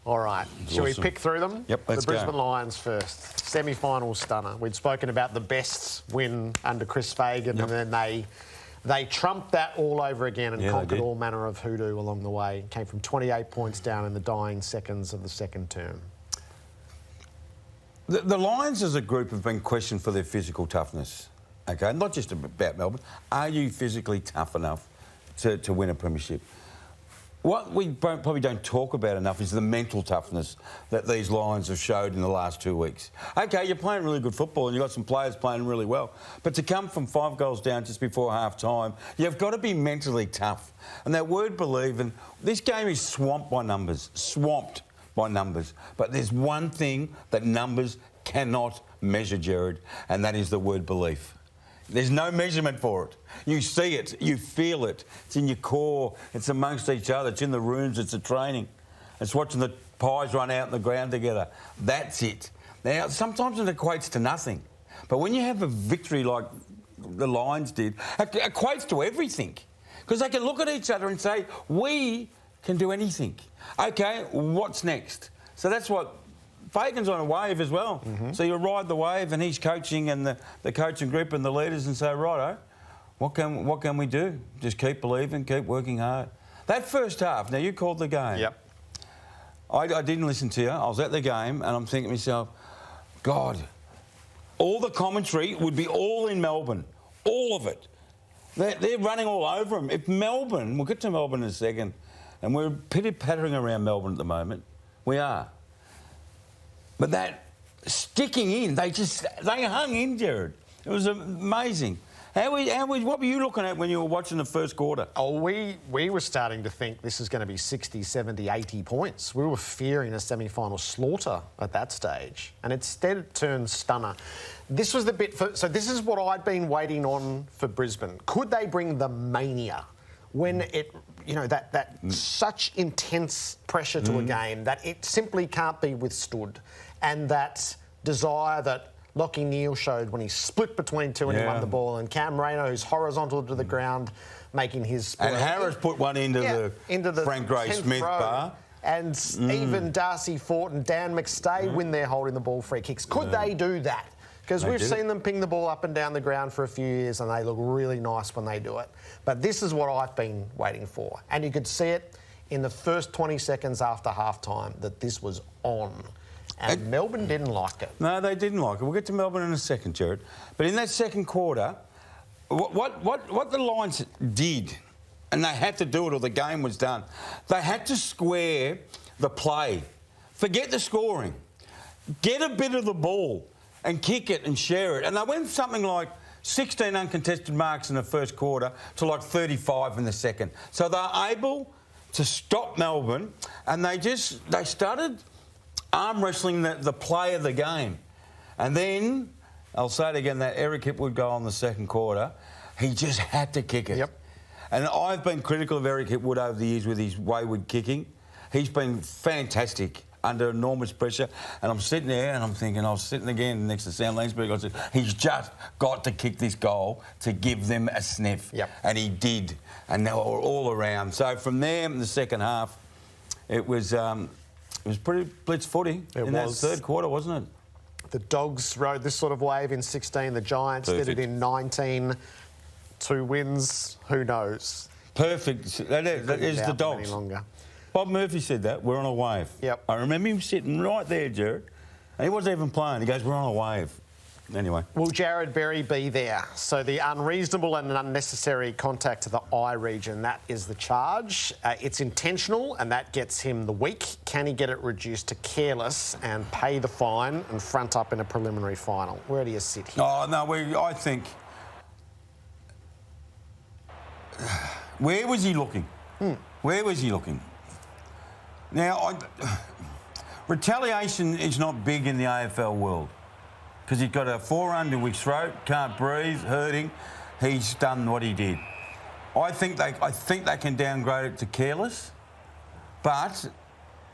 All right. Shall we pick through them? Yep, let's The Brisbane go. Lions first. Semi-final stunner. We'd spoken about the best win under Chris Fagan, Yep. and then they trumped that all over again and Yeah, they conquered did. all manner of hoodoo along the way. Came from 28 points down in the dying seconds of the second term. The Lions as a group have been questioned for their physical toughness. Okay, not just about Melbourne. Are you physically tough enough to win a premiership? What we probably don't talk about enough is the mental toughness that these Lions have showed in the last 2 weeks. OK, you're playing really good football and you've got some players playing really well, but to come from 5 goals down just before half-time, you've got to be mentally tough. And that word believe, and this game is swamped by numbers, But there's one thing that numbers cannot measure, Jared, and that is the word belief. There's no measurement for it. You see it, you feel it. It's in your core, it's amongst each other, it's in the rooms, it's a training. It's watching the pies run out in the ground together. That's it. Now, sometimes it equates to nothing. But when you have a victory like the Lions did, it equates to everything. Because they can look at each other and say, we can do anything. OK, what's next? So that's what... Fagan's on a wave as well. So you ride the wave and he's coaching and the coaching group and the leaders and say, righto, what can we do? Just keep believing, keep working hard. That first half, now you called the game. Yep. I didn't listen to you. I was at the game and I'm thinking to myself, God, all the commentary would be all in Melbourne. All of it. They're running all over them. If Melbourne, we'll get to Melbourne in a second, and we're pitty-pattering around Melbourne at the moment. We are. But that sticking in, they hung in, Jared. It was amazing. What were you looking at when you were watching the first quarter? Oh, we were starting to think this is going to be 60, 70, 80 points. We were fearing a semi-final slaughter at that stage. And instead it turned stunner. This was the bit... So this is what I'd been waiting on for Brisbane. Could they bring the mania when it... You know, that such intense pressure to a game that it simply can't be withstood. And that desire that Lachie Neale showed when he split between two and he won the ball, and Cam Rayner, who's horizontal to the ground, making his... And Harris put one into the Frank Gray Smith bar. And even Darcy Fort and Dan McStay win their holding the ball free kicks. Could they do that? Because we've seen them ping the ball up and down the ground for a few years and they look really nice when they do it. But this is what I've been waiting for. And you could see it in the first 20 seconds after half-time that this was on. And Melbourne didn't like it. No, they didn't like it. We'll get to Melbourne in a second, Jared. But in that second quarter, what the Lions did, and they had to do it or the game was done, they had to square the play. Forget the scoring. Get a bit of the ball and kick it and share it. And they went something like 16 uncontested marks in the first quarter to like 35 in the second. So they're able to stop Melbourne, and they started arm wrestling the play of the game. And then, I'll say it again, that Eric Hipwood goal in the second quarter, he just had to kick it. Yep. And I've been critical of Eric Hipwood over the years with his wayward kicking. He's been fantastic under enormous pressure. And I'm sitting there and I'm thinking, I was sitting again next to Sam Lansbury, I said, he's just got to kick this goal to give them a sniff. Yep. And he did. And they were all around. So from there in the second half, it was pretty blitz footy in that third quarter, wasn't it? The Dogs rode this sort of wave in 16. The Giants did it in 19. 2 wins. Who knows? Perfect. That is the Dogs. Any longer. Bob Murphy said that. We're on a wave. Yep. I remember him sitting right there, Jared. And he wasn't even playing. He goes, we're on a wave. Anyway. Will Jared Berry be there? So the unreasonable and unnecessary contact to the eye region, that is the charge. It's intentional and that gets him the week. Can he get it reduced to careless and pay the fine and front up in a preliminary final? Where do you sit here? Oh, no, I think... Where was he looking? Where was he looking? Now, retaliation is not big in the AFL world because he's got a forearm to his throat, can't breathe, hurting. He's done what he did. I think they can downgrade it to careless, but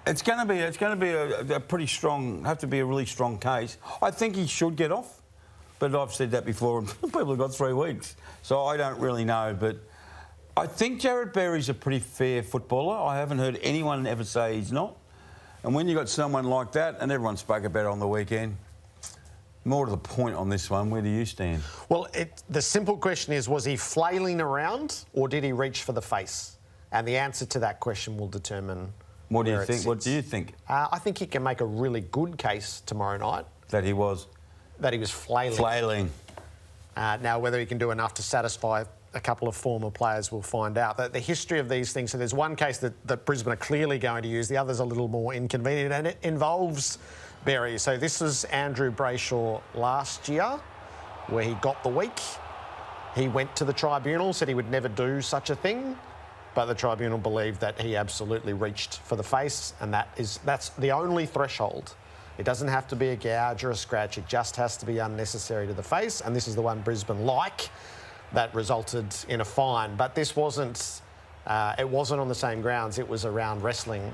it's going to be a pretty strong, have to be a really strong case. I think he should get off, but I've said that before, and people have got 3 weeks, so I don't really know, but. I think Jared Berry's a pretty fair footballer. I haven't heard anyone ever say he's not. And when you got someone like that, and everyone spoke about it on the weekend, more to the point on this one, where do you stand? Well, the simple question is, was he flailing around or did he reach for the face? And the answer to that question will determine What do you where it think? What sits. do you think? I think he can make a really good case tomorrow night That he was that he was flailing. flailing. Now, whether he can do enough to satisfy a couple of former players, we'll find out. The history of these things, so there's one case that Brisbane are clearly going to use, the other's a little more inconvenient, and it involves Berry. So this was Andrew Brayshaw last year, where he got the week. He went to the tribunal, said he would never do such a thing, but the tribunal believed that he absolutely reached for the face, and that's the only threshold. It doesn't have to be a gouge or a scratch, it just has to be unnecessary to the face, and this is the one Brisbane like that resulted in a fine. But this wasn't, it wasn't on the same grounds, it was around wrestling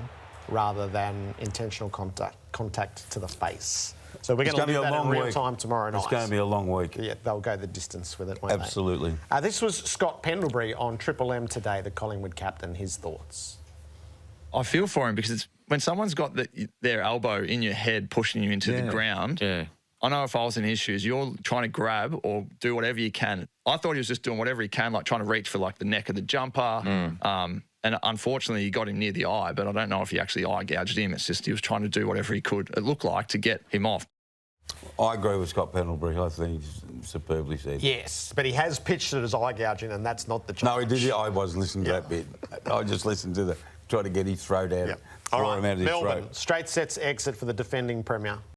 rather than intentional contact to the face. So we're going to do that in real time tomorrow night. It's going to be a long week. Yeah, they'll go the distance with it, won't Absolutely. they? This was Scott Pendlebury on Triple M today, the Collingwood captain, his thoughts. I feel for him because it's when someone's got their elbow in your head pushing you into the ground. Yeah. I know if I was in his shoes, you're trying to grab or do whatever you can. I thought he was just doing whatever he can, like trying to reach for like the neck of the jumper. And unfortunately, he got him near the eye, but I don't know if he actually eye gouged him. It's just he was trying to do whatever he could, it looked like, to get him off. I agree with Scott Pendlebury. I think he's superbly said. Yes, but he has pitched it as eye gouging, and that's not the charge. No, he did. I wasn't listening to that bit. I just listened to try to get his throat out. Yep. Throw All right, him out of his Melbourne, throat. straight sets exit for the defending premier.